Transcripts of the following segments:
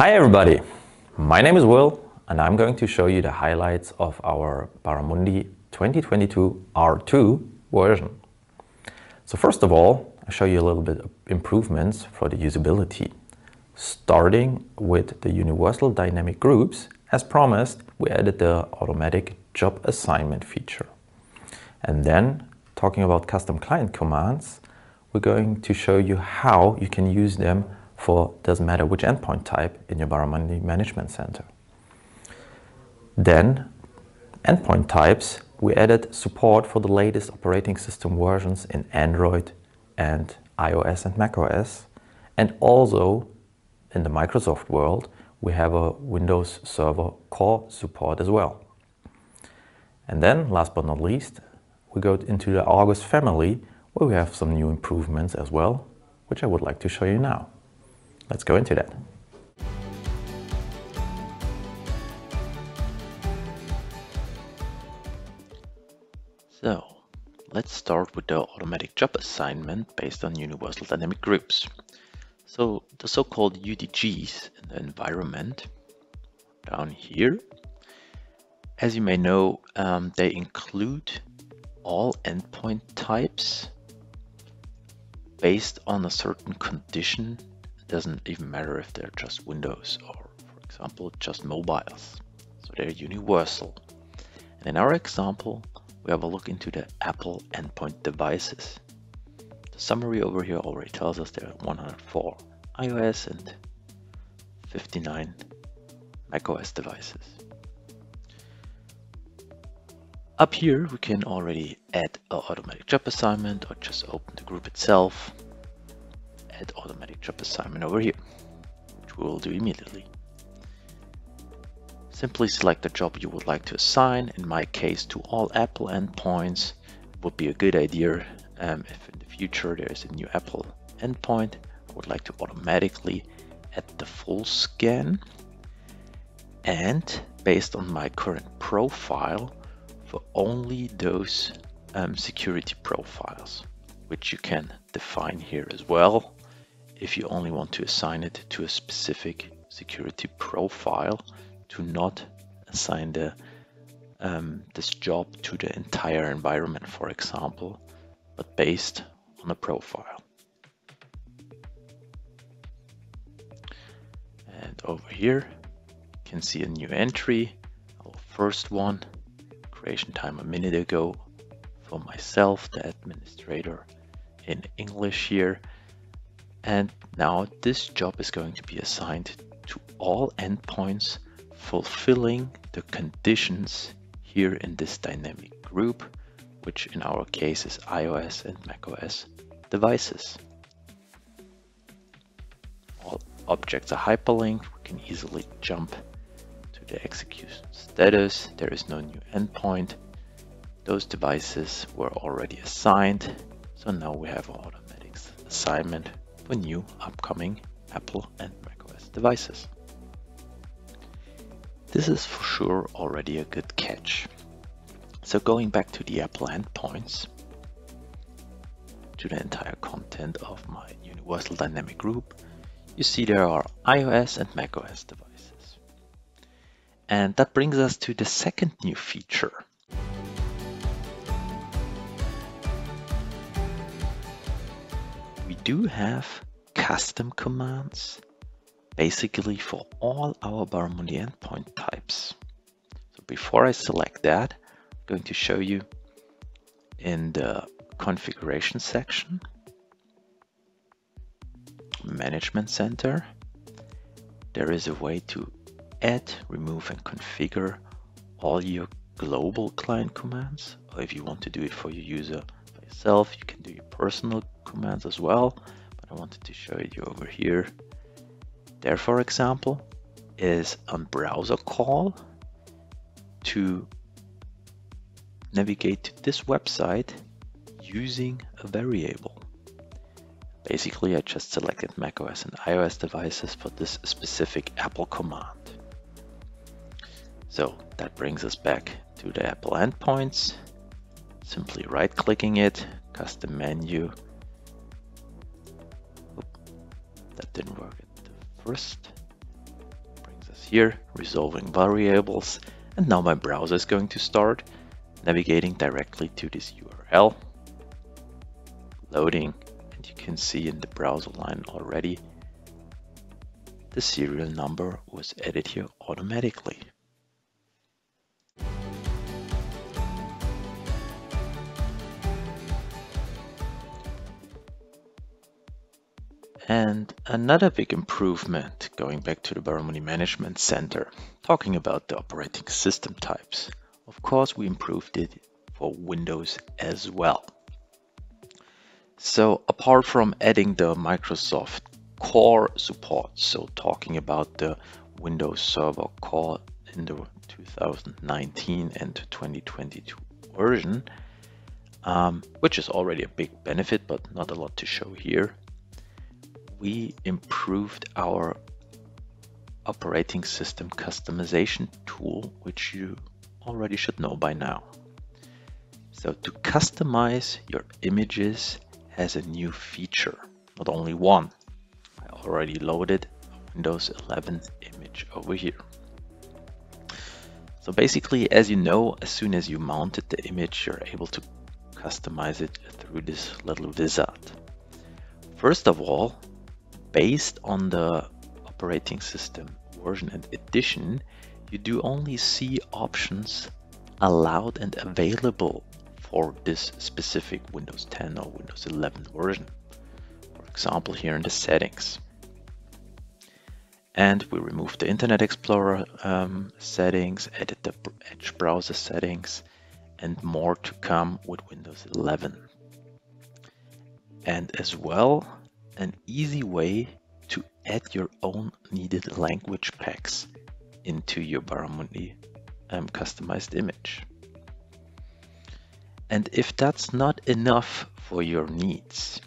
Hi everybody, my name is Will and I'm going to show you the highlights of our Baramundi 2022 R2 version. So first of all, I'll show you a little bit of improvements for the usability. Starting with the universal dynamic groups, as promised, we added the automatic job assignment feature. And then, talking about custom client commands, we're going to show you how you can use them for doesn't matter which endpoint type in your Baramundi Management Center. Then, endpoint types, we added support for the latest operating system versions in Android and iOS and macOS. And also, in the Microsoft world, we have a Windows Server Core support as well. And then, last but not least, we go into the August family, where we have some new improvements as well, which I would like to show you now. Let's go into that. So, let's start with the automatic job assignment based on universal dynamic groups. So, the so-called UDGs in the environment down here, as you may know, they include all endpoint types based on a certain condition. It doesn't even matter if they're just Windows or, for example, just mobiles. So they're universal. And in our example, we have a look into the Apple endpoint devices. The summary over here already tells us there are 104 iOS and 59 macOS devices. Up here, we can already add an automatic job assignment or just open the group itself. Add automatic job assignment over here, which we will do immediately. Simply select the job you would like to assign. In my case, to all Apple endpoints. It would be a good idea if in the future there is a new Apple endpoint, I would like to automatically add the full scan. And based on my current profile, for only those security profiles, which you can define here as well. If you only want to assign it to a specific security profile, to not assign this job to the entire environment, for example, but based on a profile. And over here, you can see a new entry, our first one. Creation time a minute ago for myself, the administrator in English here. And now this job is going to be assigned to all endpoints fulfilling the conditions here in this dynamic group, which in our case is iOS and macOS devices. All objects are hyperlinked. We can easily jump the execution status. There is no new endpoint. Those devices were already assigned. So now we have an automatic assignment for new upcoming Apple and macOS devices. This is for sure already a good catch. So going back to the Apple endpoints, to the entire content of my universal dynamic group, you see there are iOS and macOS devices. And that brings us to the second new feature. We do have custom commands, basically for all our Baramundi endpoint types. So before I select that, I'm going to show you in the configuration section, Management Center, there is a way to add, remove and configure all your global client commands, or if you want to do it for your user by yourself, you can do your personal commands as well, but I wanted to show you over here. There, for example, is a browser call to navigate to this website using a variable. Basically, I just selected macOS and iOS devices for this specific Apple command. So that brings us back to the Apple endpoints. Simply right-clicking it, custom menu. That didn't work at the first here, resolving variables, and now my browser is going to start navigating directly to this URL, loading, and you can see in the browser line already the serial number was added here automatically. And another big improvement, going back to the baramundi management center, talking about the operating system types. Of course, we improved it for Windows as well. So apart from adding the Microsoft Core support, so talking about the Windows Server Core in the 2019 and 2022 version, which is already a big benefit, but not a lot to show here. We improved our operating system customization tool, which you already should know by now. So to customize your images has a new feature, not only one. I already loaded a Windows 11 image over here. So basically, as you know, as soon as you mounted the image, you're able to customize it through this little wizard. First of all, based on the operating system version and edition, you do only see options allowed and available for this specific Windows 10 or Windows 11 version. For example, here in the settings. And we removed the Internet Explorer settings, added the Edge browser settings, and more to come with Windows 11. And as well, an easy way to add your own needed language packs into your baramundi customized image. And if that's not enough for your needs,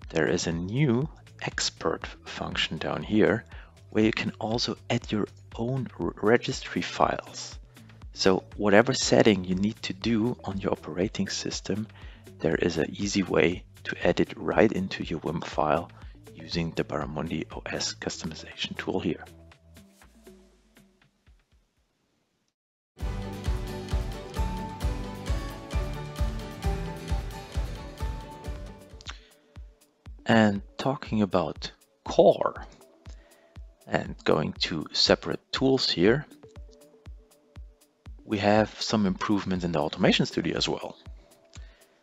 there is a new expert function down here where you can also add your own registry files. So whatever setting you need to do on your operating system, there is an easy way to add it right into your WIM file using the Baramundi OS customization tool here. And talking about Core and going to separate tools here, we have some improvements in the Automation Studio as well.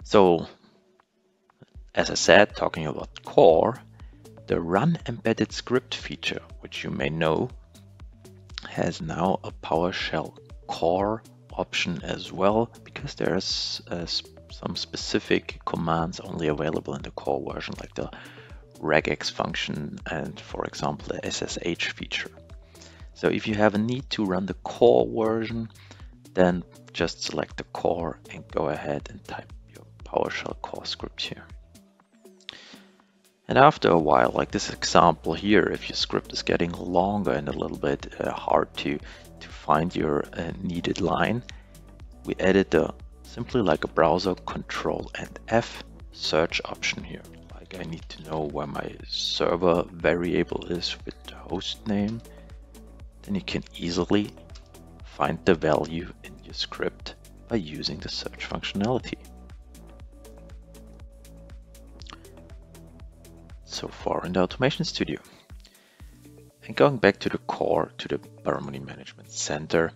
So, as I said, talking about Core, the Run Embedded Script feature, which you may know, has now a PowerShell Core option as well, because there's some specific commands only available in the Core version, like the regex function and, for example, the SSH feature. So if you have a need to run the Core version, then just select the Core and go ahead and type your PowerShell Core script here. And after a while, like this example here, if your script is getting longer and a little bit hard to find your needed line, we added simply like a browser Control and F search option here. Like I need to know where my server variable is with the host name, then you can easily find the value in your script by using the search functionality. So far in the Automation Studio. And going back to the core, to the Baramundi Management Center,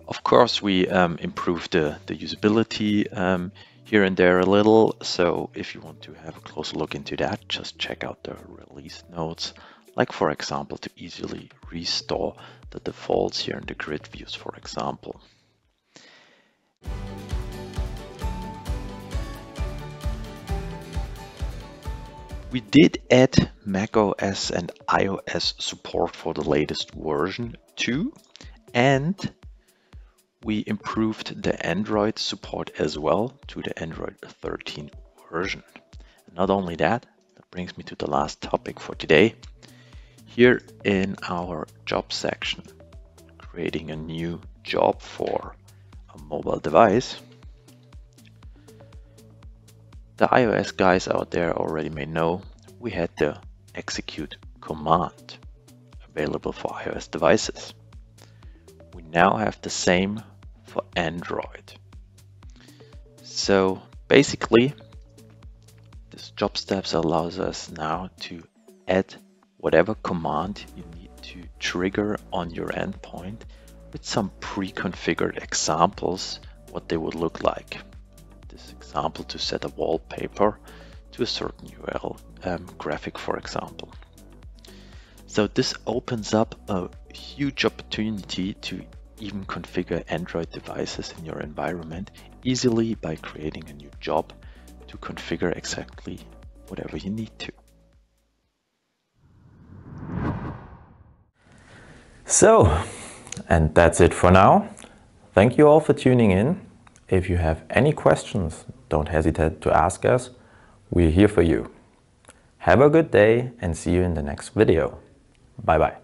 of course we improved the usability here and there a little. So if you want to have a closer look into that, just check out the release notes, like for example to easily restore the defaults here in the grid views, for example. We did add macOS and iOS support for the latest version too, and we improved the Android support as well to the Android 13 version. And not only that, that brings me to the last topic for today. Here in our job section, creating a new job for a mobile device. The iOS guys out there already may know we had the execute command available for iOS devices. We now have the same for Android. So basically, this job steps allows us now to add whatever command you need to trigger on your endpoint with some pre-configured examples, what they would look like. This example to set a wallpaper to a certain URL graphic, for example. So this opens up a huge opportunity to even configure Android devices in your environment easily by creating a new job to configure exactly whatever you need to. So, and that's it for now. Thank you all for tuning in. If you have any questions, don't hesitate to ask us. We're here for you. Have a good day and see you in the next video. Bye bye.